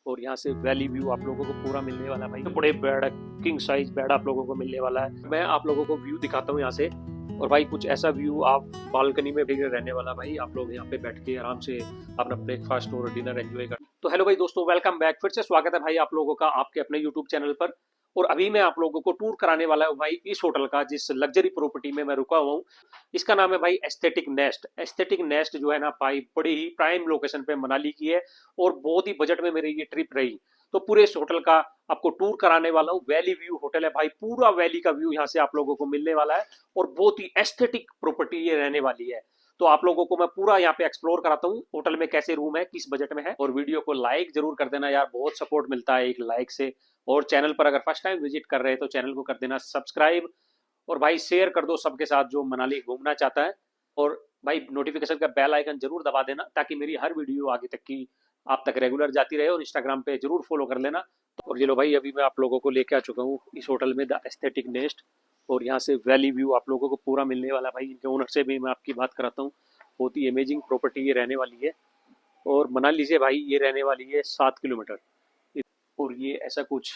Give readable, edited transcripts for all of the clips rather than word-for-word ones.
और यहाँ से वैली व्यू आप लोगों को पूरा मिलने वाला है भाई। बड़े बेड, किंग साइज बेड आप लोगों को मिलने वाला है। मैं आप लोगों को व्यू दिखाता हूँ यहाँ से। और भाई कुछ ऐसा व्यू आप बालकनी में भी रहने वाला भाई, आप लोग यहाँ पे बैठ के आराम से अपना ब्रेकफास्ट और डिनर एंजॉय कर। तो हेलो भाई दोस्तों, वेलकम बैक। फिर से स्वागत है भाई आप लोगों का आपके अपने यूट्यूब चैनल पर। और अभी मैं आप लोगों को टूर कराने वाला हूँ भाई इस होटल का, जिस लग्जरी प्रॉपर्टी में मैं रुका हुआ हूँ। इसका नाम है भाई एस्थेटिक नेस्ट। एस्थेटिक नेस्ट जो है ना भाई, बड़ी ही प्राइम लोकेशन पे मनाली की है और बहुत ही बजट में मेरी ये ट्रिप रही। तो पूरे इस होटल का आपको टूर कराने वाला हूँ। वैली व्यू होटल है भाई, पूरा वैली का व्यू यहाँ से आप लोगों को मिलने वाला है और बहुत ही एस्थेटिक प्रॉपर्टी ये रहने वाली है। तो आप लोगों को मैं पूरा यहाँ पे एक्सप्लोर कराता हूँ होटल में कैसे रूम है, किस बजट में है। और वीडियो को लाइक जरूर कर देना यार, बहुत सपोर्ट मिलता है एक लाइक से। और चैनल पर अगर फर्स्ट टाइम विजिट कर रहे हैं तो चैनल को कर देना सब्सक्राइब। और भाई शेयर कर दो सबके साथ जो मनाली घूमना चाहता है। और भाई नोटिफिकेशन का बेल आइकन जरूर दबा देना ताकि मेरी हर वीडियो आगे तक की आप तक रेगुलर जाती रहे। और इंस्टाग्राम पे जरूर फॉलो कर लेना। और ये लो भाई, अभी मैं आप लोगों को लेके आ चुका हूँ इस होटल में, द एस्थेटिक नेस्ट। और यहाँ से वैली व्यू आप लोगों को पूरा मिलने वाला भाई। इनके ओनर से भी मैं आपकी बात कराता हूँ। बहुत ही अमेजिंग प्रॉपर्टी ये रहने वाली है। और मनाली से भाई ये रहने वाली है 7 किलोमीटर। और ये ऐसा कुछ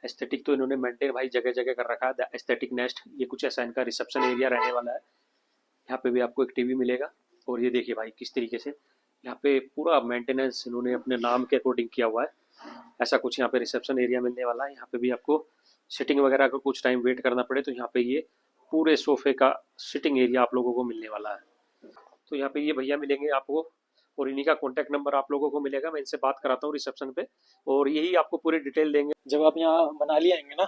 एस्थेटिक तो इन्होंने मेंटेन भाई जगह जगह कर रखा है। द एस्थेटिक नेस्ट, ये कुछ ऐसा इनका रिसेप्शन एरिया रहने वाला है। यहाँ पे भी आपको एक टीवी मिलेगा। और ये देखिए भाई किस तरीके से यहाँ पे पूरा मेंटेनेंस इन्होंने अपने नाम के अकॉर्डिंग किया हुआ है। ऐसा कुछ यहाँ पे रिसेप्शन एरिया मिलने वाला है। यहाँ पे भी आपको सिटिंग वगैरह का कुछ टाइम वेट करना पड़े तो यहाँ पे ये पूरे सोफे का सिटिंग एरिया आप लोगों को मिलने वाला है। तो यहाँ पे ये भैया मिलेंगे आपको और इन्हीं का कॉन्टैक्ट नंबर आप लोगों को मिलेगा। मैं इनसे बात कराता हूँ रिसेप्शन पे और यही आपको पूरी डिटेल देंगे। जब आप यहाँ मनाली आएंगे ना,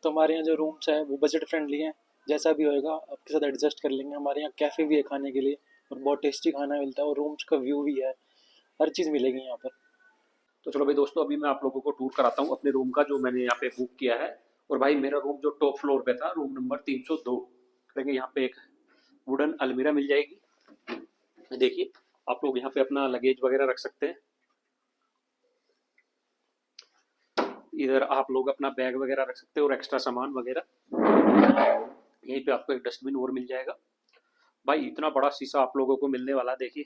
तो हमारे यहाँ जो रूम्स हैं वो बजट फ्रेंडली हैं। जैसा भी होएगा आपके साथ एडजस्ट कर लेंगे। हमारे यहाँ कैफ़े भी है खाने के लिए और बहुत टेस्टी खाना मिलता है और रूम्स का व्यू भी है, हर चीज़ मिलेगी यहाँ पर। तो चलो भाई दोस्तों, अभी मैं आप लोगों को टूर कराता हूँ अपने रूम का जो मैंने यहाँ पे बुक किया है। और भाई मेरा रूम जो टॉप फ्लोर पे था, रूम नंबर 302। देखिए यहाँ पे एक वुडन अलमीरा मिल जाएगी। देखिए आप लोग यहाँ पे अपना लगेज वगैरह रख सकते हैं। इधर आप लोग अपना बैग वगैरह रख सकते हैं और एक्स्ट्रा सामान वगैरह। यहीं पे आपको एक डस्टबिन और मिल जाएगा। भाई इतना बड़ा शीशा आप लोगों को मिलने वाला है, देखिए।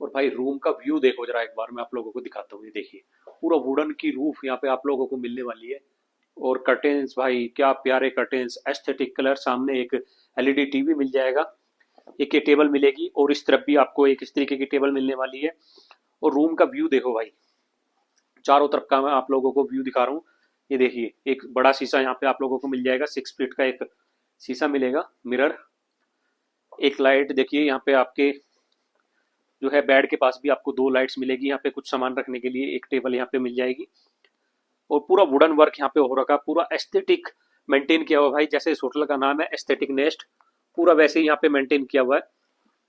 और भाई रूम का व्यू देखो जरा एक बार, मैं आप लोगों को दिखाता हूँ। ये देखिए पूरा वुडन की रूफ यहाँ पे आप लोगों को मिलने वाली है। और कर्टेन्स भाई क्या प्यारे कर्टेन्स, एस्थेटिक कलर। सामने एक एलईडी टीवी मिल जाएगा। एक ये टेबल मिलेगी और इस तरफ भी आपको एक इस तरीके की टेबल मिलने वाली है। और रूम का व्यू देखो भाई, चारों तरफ का मैं आप लोगों को व्यू दिखा रहा हूँ। ये देखिए एक बड़ा शीशा यहाँ पे आप लोगों को मिल जाएगा, 6 फीट का एक शीशा मिलेगा, मिरर। एक लाइट देखिए यहाँ पे आपके जो है बेड के पास भी आपको 2 लाइट्स मिलेगी। यहाँ पे कुछ सामान रखने के लिए एक टेबल यहाँ पे मिल जाएगी। और पूरा वुडन वर्क यहाँ पे हो रखा, पूरा एस्थेटिक मेंटेन किया हुआ भाई। जैसे इस होटल का नाम है एस्थेटिक नेस्ट, पूरा वैसे ही यहाँ पे मेंटेन किया हुआ है।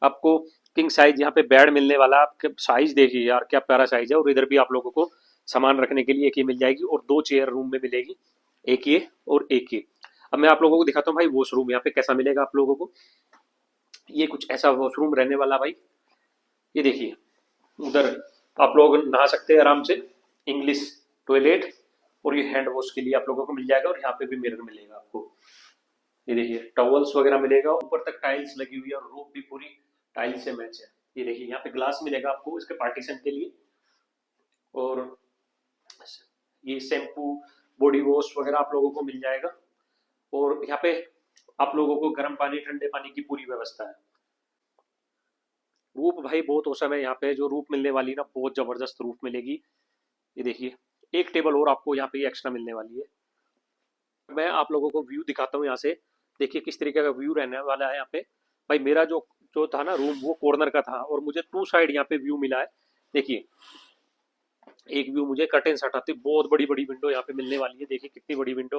आपको किंग साइज यहाँ पे बेड मिलने वाला। आपके साइज देखिए यार क्या प्यारा साइज है। और इधर भी आप लोगों को सामान रखने के लिए एक ये मिल जाएगी और 2 चेयर रूम में मिलेगी, एक ये और एक ये। अब मैं आप लोगों को दिखाता हूँ भाई वॉशरूम यहाँ पे कैसा मिलेगा आप लोगों को। ये कुछ ऐसा वॉशरूम रहने वाला भाई। ये देखिए उधर आप लोग नहा सकते हैं आराम से, इंग्लिश टॉयलेट। और ये हैंड वॉश के लिए आप लोगों को मिल जाएगा। और यहाँ पे भी मिरर मिलेगा आपको। ये देखिए टॉवल्स वगैरह मिलेगा, ऊपर तक टाइल्स लगी हुई है और रूफ भी पूरी टाइल्स से मैच है। ये देखिए यहाँ पे ग्लास मिलेगा आपको इसके पार्टीशन के लिए। और ये शैम्पू, बॉडी वॉश वगैरह आप लोगों को मिल जाएगा। और यहाँ पे आप लोगों को गर्म पानी ठंडे पानी की पूरी व्यवस्था है। रूप भाई बहुत औसम है। यहाँ पे जो रूप मिलने वाली ना, बहुत जबरदस्त रूप मिलेगी। ये देखिए एक टेबल और आपको यहाँ पे एक्स्ट्रा मिलने वाली है। मैं आप लोगों को व्यू दिखाता हूँ यहाँ से। देखिए किस तरीके का व्यू रहने वाला है यहाँ पे। भाई मेरा जो जो था ना रूम, वो कॉर्नर का था और मुझे 2 साइड यहाँ पे व्यू मिला है। देखिए एक व्यू मुझे कर्टेन्स हटाते, बहुत बड़ी बड़ी विंडो यहाँ पे मिलने वाली है। देखिए कितनी बड़ी विंडो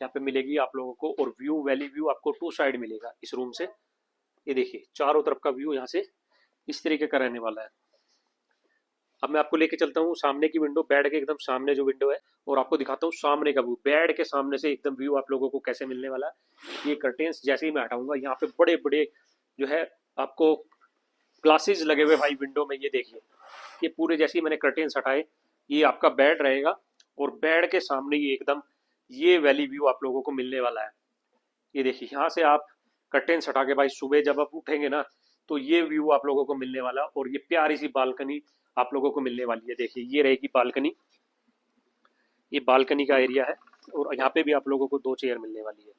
यहाँ पे मिलेगी आप लोगों को। और व्यू वैली व्यू आपको 2 साइड मिलेगा इस रूम से। ये देखिए चारों तरफ का व्यू यहाँ से इस तरीके का रहने वाला है। अब मैं आपको लेके चलता हूँ सामने की विंडो, बेड के एकदम सामने जो विंडो है। और आपको दिखाता हूँ सामने का व्यू, बेड के सामने से एकदम व्यू आप लोगों को कैसे मिलने वाला है। ये कर्टेन्स जैसे ही मैं हटाऊंगा, यहाँ पे बड़े बड़े जो है आपको ग्लासेस लगे हुए भाई विंडो में। ये देखिए ये पूरे जैसे ही मैंने कर्टेन्स हटाए, ये आपका बेड रहेगा। और बेड के सामने ये एकदम ये वैली व्यू आप लोगों को मिलने वाला है। ये देखिए यहाँ से आप कर्टेन्स हटा के भाई सुबह जब आप उठेंगे ना, तो ये व्यू आप लोगों को मिलने वाला। और ये प्यारी सी बालकनी आप लोगों को मिलने वाली है। देखिए ये रहेगी बालकनी, ये बालकनी का एरिया है और यहाँ पे भी आप लोगों को 2 चेयर मिलने वाली है।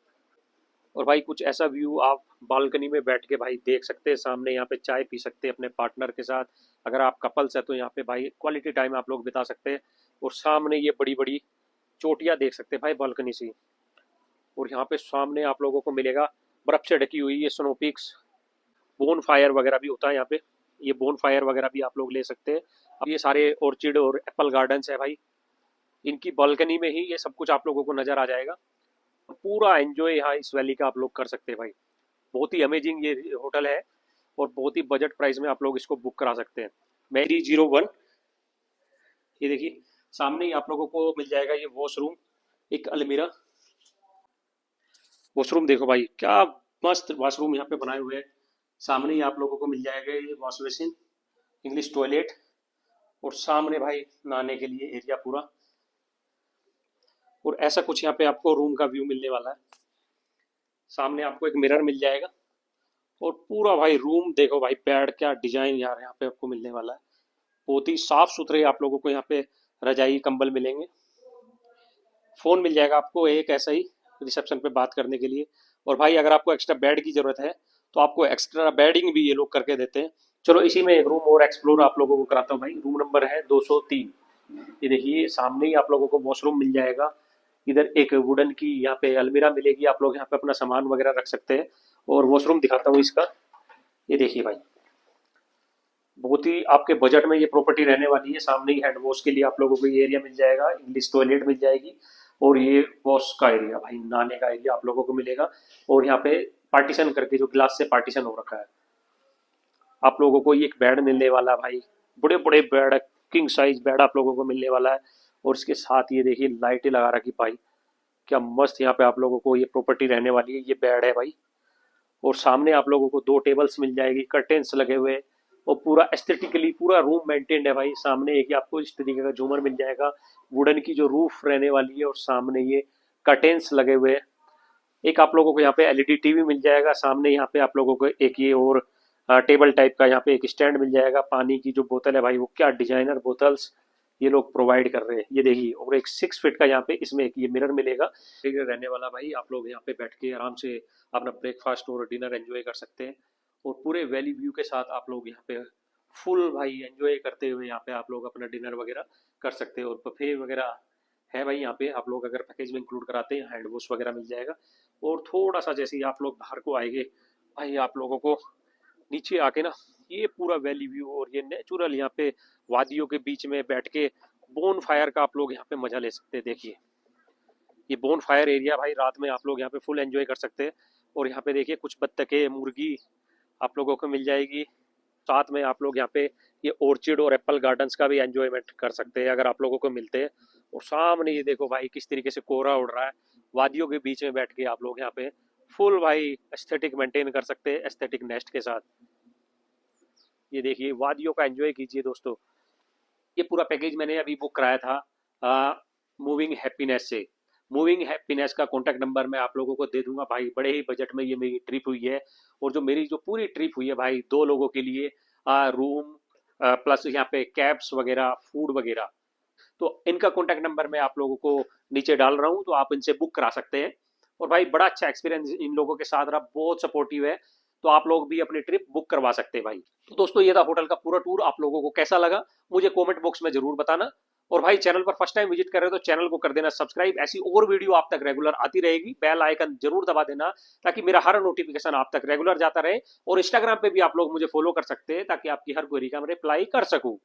और भाई कुछ ऐसा व्यू आप बालकनी में बैठ के भाई देख सकते हैं, सामने यहाँ पे चाय पी सकते हैं अपने पार्टनर के साथ। अगर आप कपल्स है तो यहाँ पे भाई क्वालिटी टाइम आप लोग बिता सकते हैं। और सामने ये बड़ी बड़ी चोटियाँ देख सकते हैं भाई बालकनी से। और यहाँ पे सामने आप लोगों को मिलेगा बर्फ से ढकी हुई ये स्नो पीक्स, बोन फायर वगैरह भी होता है यहाँ पे, ये बोन फायर वगैरह भी आप लोग ले सकते हैं। अब ये सारे ऑर्चिड और एप्पल गार्डन्स है भाई, इनकी बालकनी में ही ये सब कुछ आप लोगों को नजर आ जाएगा। पूरा एंजॉय यहाँ इस वैली का आप लोग कर सकते हैं भाई। बहुत ही अमेजिंग ये होटल है और बहुत ही बजट प्राइस में आप लोग इसको बुक करा सकते हैं। मेरी 01, ये देखिए सामने ही आप लोगों को मिल जाएगा ये वॉशरूम, एक अलमीरा। वॉशरूम देखो भाई क्या मस्त वॉशरूम यहाँ पे बनाए हुए हैं। सामने ही आप लोगों को मिल जाएगा ये वॉश बेसिन, इंग्लिश टॉयलेट, और सामने भाई नहाने के लिए एरिया पूरा। और ऐसा कुछ यहाँ पे आपको रूम का व्यू मिलने वाला है। सामने आपको एक मिरर मिल जाएगा और पूरा भाई रूम देखो भाई, बेड क्या डिजाइन यार यहाँ पे आपको मिलने वाला है। बहुत ही साफ सुथरे आप लोगों को यहाँ पे रजाई कंबल मिलेंगे। फोन मिल जाएगा आपको एक ऐसा ही रिसेप्शन पे बात करने के लिए। और भाई अगर आपको एक्स्ट्रा बेड की जरूरत है तो आपको एक्स्ट्रा बेडिंग भी ये लोग करके देते हैं। चलो इसी में एक रूम और एक्सप्लोर आप लोगों को कराता हूँ भाई। रूम नंबर है 203। ये देखिए सामने ही आप लोगों को वॉशरूम मिल जाएगा। इधर एक वुडन की यहाँ पे अलमीरा मिलेगी, आप लोग यहाँ पे अपना सामान वगैरह रख सकते हैं। और वॉशरूम दिखाता हूँ इसका, ये देखिए भाई बहुत ही आपके बजट में ये प्रॉपर्टी रहने वाली है। सामने ही हैंड वॉश के लिए आप लोगों को ये एरिया मिल जाएगा, इंग्लिश टॉयलेट मिल जाएगी और ये वॉश का एरिया भाई, नहाने का एरिया आप लोगों को मिलेगा। और यहाँ पे पार्टीशन करके जो ग्लास से पार्टीशन हो रखा है, आप लोगों को ये एक बेड मिलने वाला है भाई। बड़े बड़े बेड, किंग साइज बेड आप लोगों को मिलने वाला है। और इसके साथ ये देखिए लाइटें लगा रखी भाई, क्या मस्त यहाँ पे आप लोगों को ये प्रॉपर्टी रहने वाली है। ये बेड है भाई और सामने आप लोगों को 2 टेबल्स मिल जाएगी, कर्टेन्स लगे हुए और पूरा एस्थेटिकली पूरा रूम मेंटेन्ड है भाई। सामने एक आपको इस तरीके का झूमर मिल जाएगा, वुडन की जो रूफ रहने वाली है और सामने ये कर्टेन्स लगे हुए हैं। एक आप लोगों को यहाँ पे एलईडी टीवी मिल जाएगा। सामने यहाँ पे आप लोगों को एक ये और टेबल टाइप का यहाँ पे एक स्टैंड मिल जाएगा। पानी की जो बोतल है भाई वो क्या डिजाइनर बोतल्स ये लोग प्रोवाइड कर रहे हैं, ये देखिए। और एक 6 फीट का यहाँ पे इसमें एक ये मिरर मिलेगा रहने वाला भाई। आप लोग यहाँ पे बैठ के आराम से अपना ब्रेकफास्ट और डिनर एंजॉय कर सकते हैं। और पूरे वैली व्यू के साथ आप लोग यहाँ पे फुल भाई एंजॉय करते हुए यहाँ पे आप लोग अपना डिनर वगैरह कर सकते हैं। और बफे वगैरह है भाई यहाँ पे, आप लोग अगर पैकेज में इंक्लूड कराते हैं हैंड वॉश वगैरह मिल जाएगा। और थोड़ा सा जैसे ही आप लोग बाहर को आएंगे भाई, आप लोगों को नीचे आके ना ये पूरा वैली व्यू और ये नेचुरल यहाँ पे वादियों के बीच में बैठ के बोन फायर का आप लोग यहाँ पे मजा ले सकते हैं। देखिए ये बोन फायर एरिया भाई, रात में आप लोग यहाँ पे फुल एंजॉय कर सकते हैं। और यहाँ पे देखिए कुछ बत्तखें, मुर्गी आप लोगों को मिल जाएगी। साथ में आप लोग यहाँ पे ये ऑर्चिड और एप्पल गार्डन्स का भी एंजॉयमेंट कर सकते हैं अगर आप लोगों को मिलते हैं। और सामने ये देखो भाई किस तरीके से कोहरा उड़ रहा है, वादियों के बीच में बैठ के आप लोग यहाँ पे फुल भाई एस्थेटिक मेंटेन कर सकते हैं, एस्थेटिक नेस्ट के साथ। ये देखिए वादियों का एंजॉय कीजिए दोस्तों। ये पूरा पैकेज मैंने अभी बुक कराया था मूविंग हैप्पीनेस से। मूविंग हैप्पीनेस का कॉन्टैक्ट नंबर मैं आप लोगों को दे दूंगा भाई। बड़े ही बजट में ये मेरी ट्रिप हुई है। और जो मेरी जो पूरी ट्रिप हुई है भाई, 2 लोगों के लिए रूम प्लस यहाँ पे कैब्स वगैरह, फूड वगैरह, तो इनका कॉन्टैक्ट नंबर मैं आप लोगों को नीचे डाल रहा हूँ, तो आप इनसे बुक करा सकते हैं। और भाई बड़ा अच्छा एक्सपीरियंस इन लोगों के साथ रहा, बहुत सपोर्टिव है। तो आप लोग भी अपनी ट्रिप बुक करवा सकते हैं भाई। तो दोस्तों ये था होटल का पूरा टूर, आप लोगों को कैसा लगा मुझे कमेंट बॉक्स में जरूर बताना। और भाई चैनल पर फर्स्ट टाइम विजिट कर रहे हो तो चैनल को कर देना सब्सक्राइब। ऐसी और वीडियो आप तक रेगुलर आती रहेगी, बेल आइकन जरूर दबा देना ताकि मेरा हर नोटिफिकेशन आप तक रेगुलर जाता रहे। और इंस्टाग्राम पे भी आप लोग मुझे फॉलो कर सकते हैं ताकि आपकी हर क्वेरी का मैं रिप्लाई कर सकूं।